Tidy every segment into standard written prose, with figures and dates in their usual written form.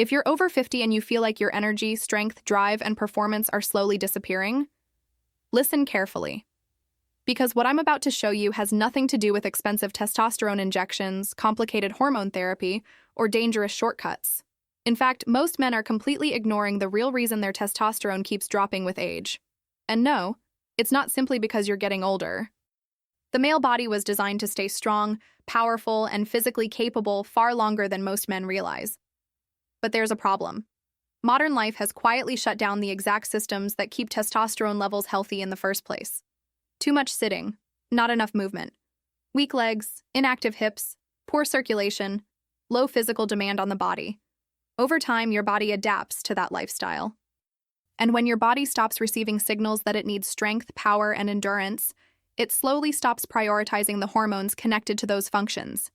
If you're over 50 and you feel like your energy, strength, drive, and performance are slowly disappearing, listen carefully. Because what I'm about to show you has nothing to do with expensive testosterone injections, complicated hormone therapy, or dangerous shortcuts. In fact, most men are completely ignoring the real reason their testosterone keeps dropping with age. And no, it's not simply because you're getting older. The male body was designed to stay strong, powerful, and physically capable far longer than most men realize. But there's a problem. Modern life has quietly shut down the exact systems that keep testosterone levels healthy in the first place. Too much sitting, not enough movement, weak legs, inactive hips, poor circulation, low physical demand on the body. Over time, your body adapts to that lifestyle. And when your body stops receiving signals that it needs strength, power, and endurance, it slowly stops prioritizing the hormones connected to those functions.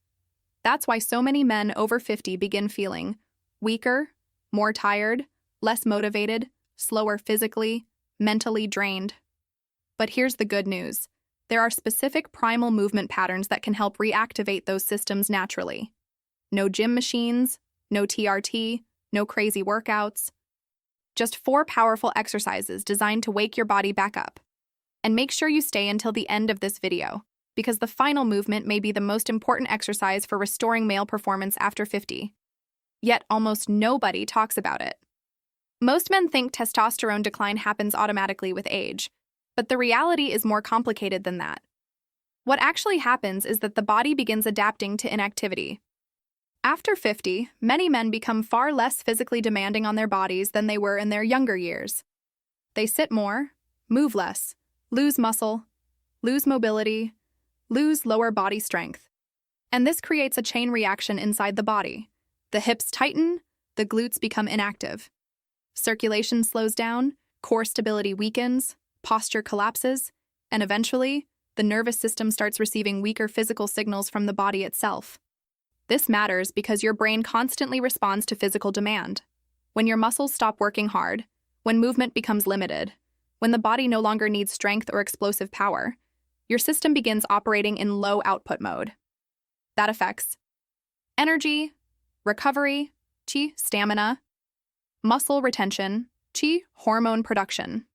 That's why so many men over 50 begin feeling weaker, more tired, less motivated, slower physically, mentally drained. But here's the good news. There are specific primal movement patterns that can help reactivate those systems naturally. No gym machines, no TRT, no crazy workouts. Just 4 powerful exercises designed to wake your body back up. And make sure you stay until the end of this video, because the final movement may be the most important exercise for restoring male performance after 50. Yet almost nobody talks about it. Most men think testosterone decline happens automatically with age, but the reality is more complicated than that. What actually happens is that the body begins adapting to inactivity. After 50, many men become far less physically demanding on their bodies than they were in their younger years. They sit more, move less, lose muscle, lose mobility, lose lower body strength. And this creates a chain reaction inside the body. The hips tighten, the glutes become inactive. Circulation slows down, core stability weakens, posture collapses, and eventually, the nervous system starts receiving weaker physical signals from the body itself. This matters because your brain constantly responds to physical demand. When your muscles stop working hard, when movement becomes limited, when the body no longer needs strength or explosive power, your system begins operating in low output mode. That affects energy, recovery, chi, stamina, muscle retention, chi, hormone production.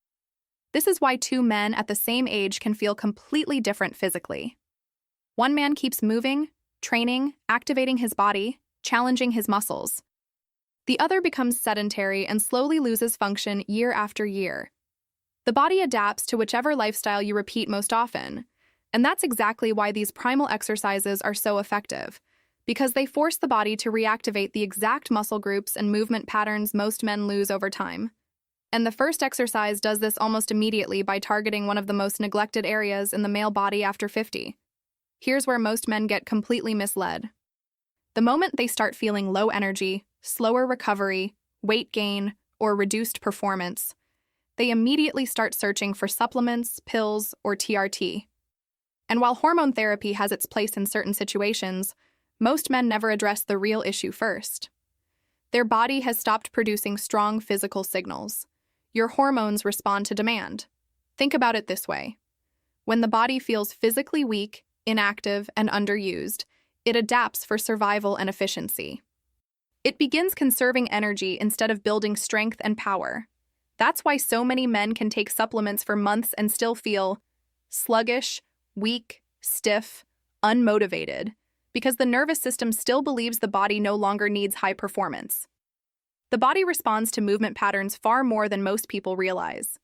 This is why 2 men at the same age can feel completely different physically. One man keeps moving, training, activating his body, challenging his muscles. The other becomes sedentary and slowly loses function year after year. The body adapts to whichever lifestyle you repeat most often, and that's exactly why these primal exercises are so effective, because they force the body to reactivate the exact muscle groups and movement patterns most men lose over time. And the first exercise does this almost immediately by targeting one of the most neglected areas in the male body after 50. Here's where most men get completely misled. The moment they start feeling low energy, slower recovery, weight gain, or reduced performance, they immediately start searching for supplements, pills, or TRT. And while hormone therapy has its place in certain situations, most men never address the real issue first. Their body has stopped producing strong physical signals. Your hormones respond to demand. Think about it this way. When the body feels physically weak, inactive, and underused, it adapts for survival and efficiency. It begins conserving energy instead of building strength and power. That's why so many men can take supplements for months and still feel sluggish, weak, stiff, unmotivated, because the nervous system still believes the body no longer needs high performance. The body responds to movement patterns far more than most people realize,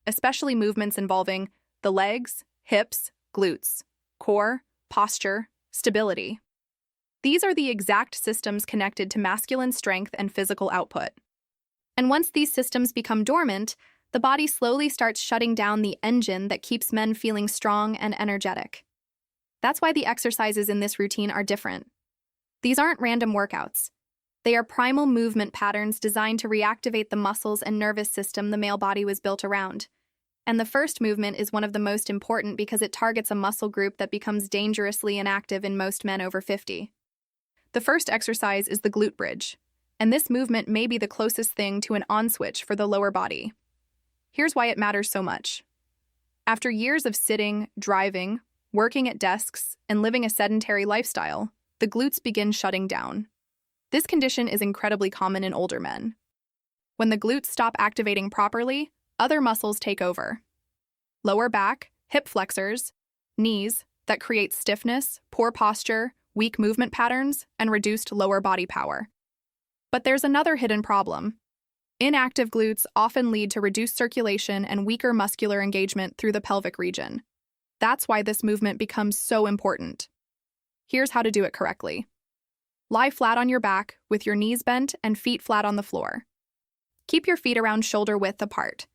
especially movements involving the legs, hips, glutes, core, posture, stability. These are the exact systems connected to masculine strength and physical output. And once these systems become dormant, the body slowly starts shutting down the engine that keeps men feeling strong and energetic. That's why the exercises in this routine are different. These aren't random workouts. They are primal movement patterns designed to reactivate the muscles and nervous system the male body was built around. And the first movement is one of the most important because it targets a muscle group that becomes dangerously inactive in most men over 50. The first exercise is the glute bridge, and this movement may be the closest thing to an on-switch for the lower body. Here's why it matters so much. After years of sitting, driving, working at desks, and living a sedentary lifestyle, the glutes begin shutting down. This condition is incredibly common in older men. When the glutes stop activating properly, other muscles take over. Lower back, hip flexors, knees that create stiffness, poor posture, weak movement patterns, and reduced lower body power. But there's another hidden problem. Inactive glutes often lead to reduced circulation and weaker muscular engagement through the pelvic region. That's why this movement becomes so important. Here's how to do it correctly. Lie flat on your back with your knees bent and feet flat on the floor. Keep your feet around shoulder width apart.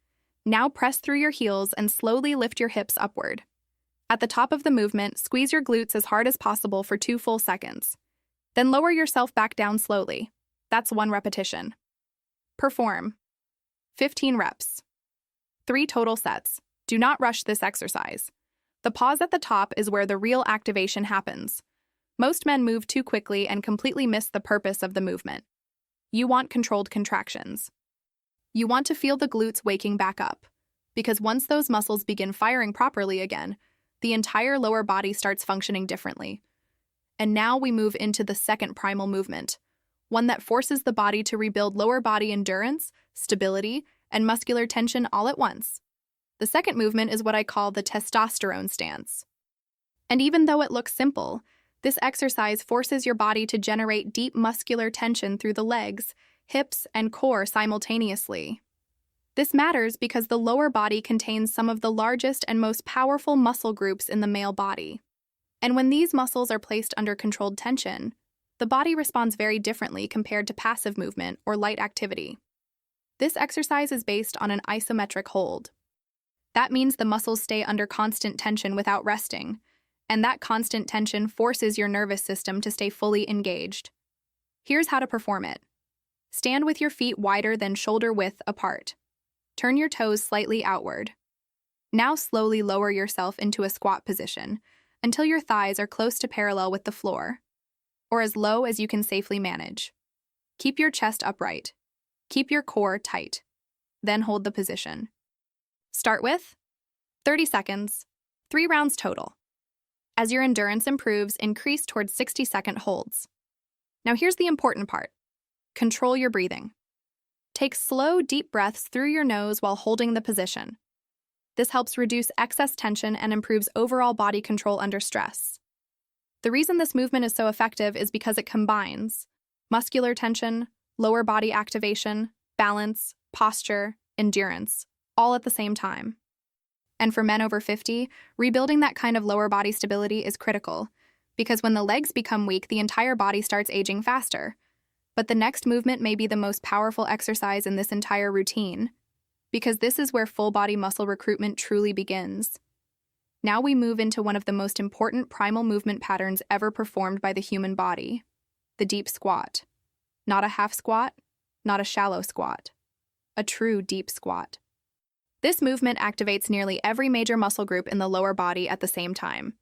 Now press through your heels and slowly lift your hips upward. At the top of the movement, squeeze your glutes as hard as possible for 2 full seconds. Then lower yourself back down slowly. That's 1 repetition. Perform 15 reps. 3 total sets. Do not rush this exercise. The pause at the top is where the real activation happens. Most men move too quickly and completely miss the purpose of the movement. You want controlled contractions. You want to feel the glutes waking back up, because once those muscles begin firing properly again, the entire lower body starts functioning differently. And now we move into the second primal movement, one that forces the body to rebuild lower body endurance, stability, and muscular tension all at once. The second movement is what I call the testosterone stance. And even though it looks simple, this exercise forces your body to generate deep muscular tension through the legs, hips, and core simultaneously. This matters because the lower body contains some of the largest and most powerful muscle groups in the male body. And when these muscles are placed under controlled tension, the body responds very differently compared to passive movement or light activity. This exercise is based on an isometric hold. That means the muscles stay under constant tension without resting, and that constant tension forces your nervous system to stay fully engaged. Here's how to perform it. Stand with your feet wider than shoulder width apart. Turn your toes slightly outward. Now slowly lower yourself into a squat position until your thighs are close to parallel with the floor, or as low as you can safely manage. Keep your chest upright. Keep your core tight. Then hold the position. Start with 30 seconds, 3 rounds total. As your endurance improves, increase towards 60-second holds. Now here's the important part. Control your breathing. Take slow, deep breaths through your nose while holding the position. This helps reduce excess tension and improves overall body control under stress. The reason this movement is so effective is because it combines muscular tension, lower body activation, balance, posture, endurance, all at the same time. And for men over 50, rebuilding that kind of lower body stability is critical, because when the legs become weak, the entire body starts aging faster. But the next movement may be the most powerful exercise in this entire routine, because this is where full body muscle recruitment truly begins. Now we move into one of the most important primal movement patterns ever performed by the human body, the deep squat. Not a half squat, not a shallow squat, a true deep squat. This movement activates nearly every major muscle group in the lower body at the same time.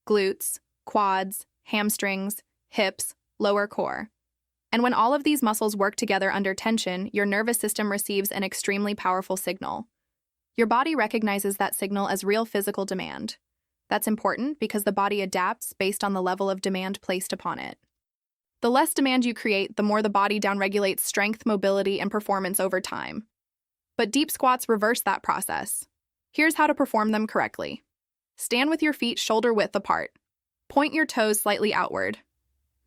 Glutes, quads, hamstrings, hips, lower core. And when all of these muscles work together under tension, your nervous system receives an extremely powerful signal. Your body recognizes that signal as real physical demand. That's important because the body adapts based on the level of demand placed upon it. The less demand you create, the more the body downregulates strength, mobility, and performance over time. But deep squats reverse that process. Here's how to perform them correctly. Stand with your feet shoulder width apart. Point your toes slightly outward.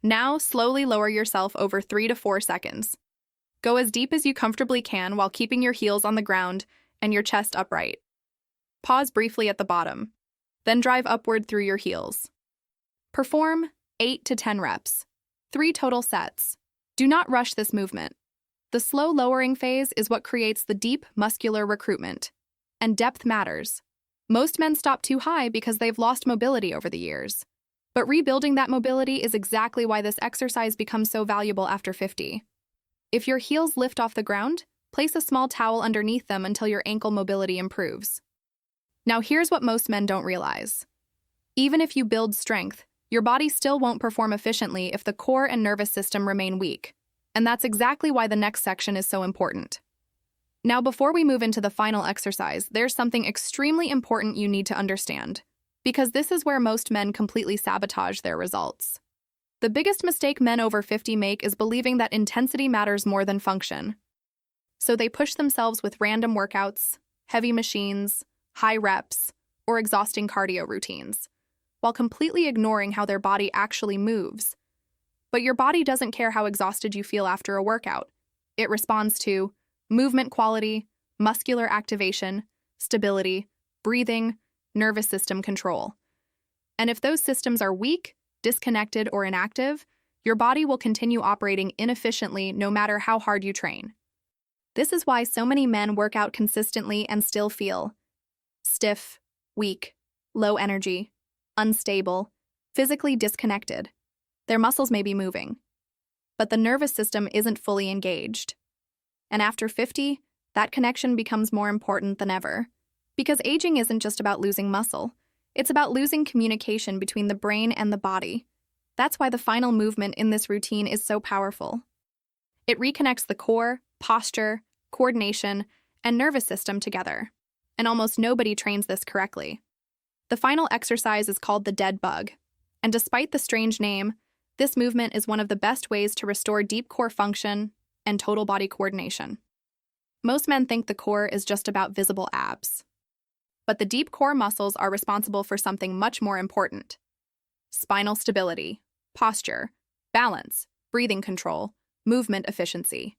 Now, slowly lower yourself over 3 to 4 seconds. Go as deep as you comfortably can while keeping your heels on the ground and your chest upright. Pause briefly at the bottom, then drive upward through your heels. Perform 8 to 10 reps, 3 total sets. Do not rush this movement. The slow lowering phase is what creates the deep muscular recruitment, and depth matters. Most men stop too high because they've lost mobility over the years. But rebuilding that mobility is exactly why this exercise becomes so valuable after 50. If your heels lift off the ground, place a small towel underneath them until your ankle mobility improves. Now here's what most men don't realize. Even if you build strength, your body still won't perform efficiently if the core and nervous system remain weak. And that's exactly why the next section is so important. Now before we move into the final exercise, there's something extremely important you need to understand, because this is where most men completely sabotage their results. The biggest mistake men over 50 make is believing that intensity matters more than function. So they push themselves with random workouts, heavy machines, high reps, or exhausting cardio routines, while completely ignoring how their body actually moves. But your body doesn't care how exhausted you feel after a workout. It responds to movement quality, muscular activation, stability, breathing, nervous system control. And if those systems are weak, disconnected, or inactive, your body will continue operating inefficiently no matter how hard you train. This is why so many men work out consistently and still feel stiff, weak, low energy, unstable, physically disconnected. Their muscles may be moving, but the nervous system isn't fully engaged. And after 50, that connection becomes more important than ever. Because aging isn't just about losing muscle, it's about losing communication between the brain and the body. That's why the final movement in this routine is so powerful. It reconnects the core, posture, coordination, and nervous system together. And almost nobody trains this correctly. The final exercise is called the dead bug. And despite the strange name, this movement is one of the best ways to restore deep core function and total body coordination. Most men think the core is just about visible abs. But the deep core muscles are responsible for something much more important: spinal stability, posture, balance, breathing control, movement efficiency.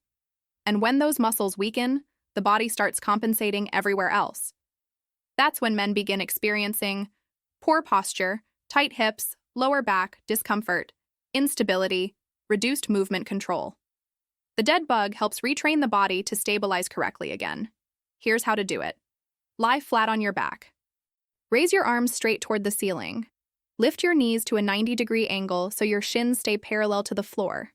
And when those muscles weaken, the body starts compensating everywhere else. That's when men begin experiencing poor posture, tight hips, lower back, discomfort, instability, reduced movement control. The dead bug helps retrain the body to stabilize correctly again. Here's how to do it. Lie flat on your back. Raise your arms straight toward the ceiling. Lift your knees to a 90-degree angle so your shins stay parallel to the floor.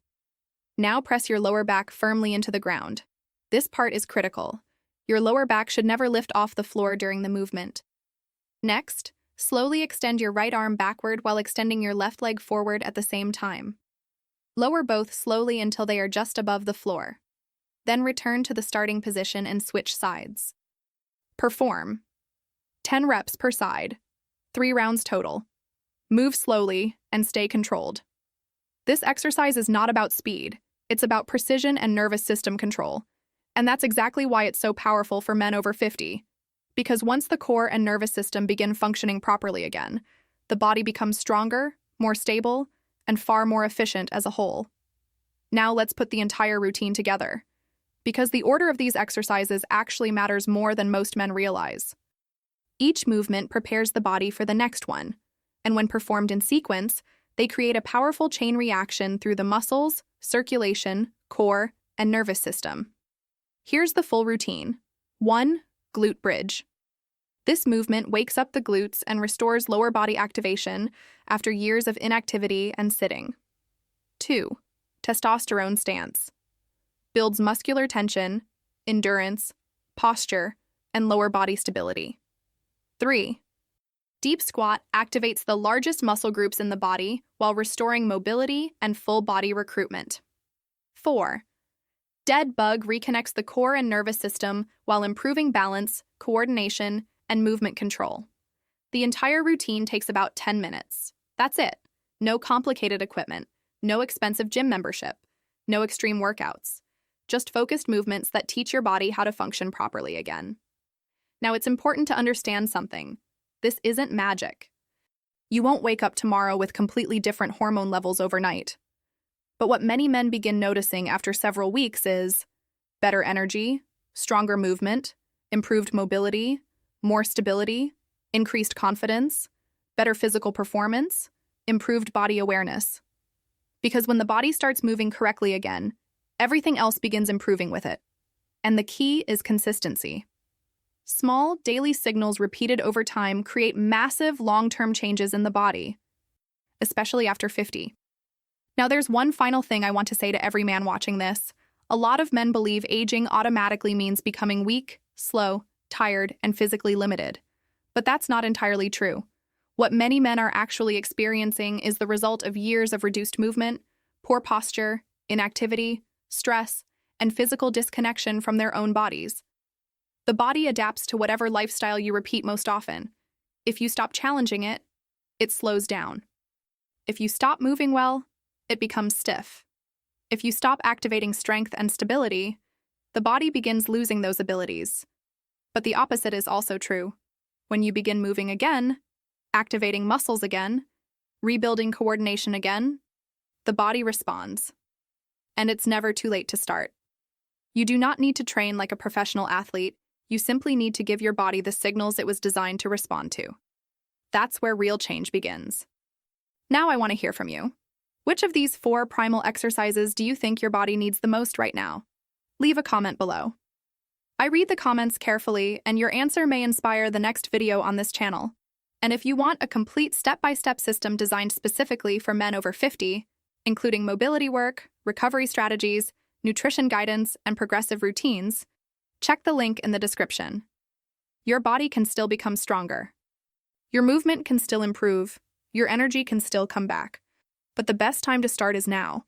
Now press your lower back firmly into the ground. This part is critical. Your lower back should never lift off the floor during the movement. Next, slowly extend your right arm backward while extending your left leg forward at the same time. Lower both slowly until they are just above the floor. Then return to the starting position and switch sides. Perform 10 reps per side, 3 rounds total. Move slowly and stay controlled. This exercise is not about speed, it's about precision and nervous system control. And that's exactly why it's so powerful for men over 50. Because once the core and nervous system begin functioning properly again, the body becomes stronger, more stable, and far more efficient as a whole. Now let's put the entire routine together. Because the order of these exercises actually matters more than most men realize. Each movement prepares the body for the next one, and when performed in sequence, they create a powerful chain reaction through the muscles, circulation, core, and nervous system. Here's the full routine. 1. Glute bridge. This movement wakes up the glutes and restores lower body activation after years of inactivity and sitting. 2. Testosterone stance. Builds muscular tension, endurance, posture, and lower body stability. 3. Deep squat activates the largest muscle groups in the body while restoring mobility and full body recruitment. 4. Dead bug reconnects the core and nervous system while improving balance, coordination, and movement control. The entire routine takes about 10 minutes. That's it. No complicated equipment, no expensive gym membership, no extreme workouts. Just focused movements that teach your body how to function properly again. Now, it's important to understand something. This isn't magic. You won't wake up tomorrow with completely different hormone levels overnight. But what many men begin noticing after several weeks is better energy, stronger movement, improved mobility, more stability, increased confidence, better physical performance, improved body awareness. Because when the body starts moving correctly again, everything else begins improving with it. And the key is consistency. Small, daily signals repeated over time create massive, long-term changes in the body, especially after 50. Now, there's one final thing I want to say to every man watching this. A lot of men believe aging automatically means becoming weak, slow, tired, and physically limited. But that's not entirely true. What many men are actually experiencing is the result of years of reduced movement, poor posture, inactivity, stress, and physical disconnection from their own bodies. The body adapts to whatever lifestyle you repeat most often. If you stop challenging it, it slows down. If you stop moving well, it becomes stiff. If you stop activating strength and stability, the body begins losing those abilities. But the opposite is also true. When you begin moving again, activating muscles again, rebuilding coordination again, the body responds. And it's never too late to start. You do not need to train like a professional athlete, you simply need to give your body the signals it was designed to respond to. That's where real change begins. Now I want to hear from you. Which of these 4 primal exercises do you think your body needs the most right now? Leave a comment below. I read the comments carefully, and your answer may inspire the next video on this channel. And if you want a complete step-by-step system designed specifically for men over 50, including mobility work, recovery strategies, nutrition guidance, and progressive routines, check the link in the description. Your body can still become stronger. Your movement can still improve. Your energy can still come back. But the best time to start is now.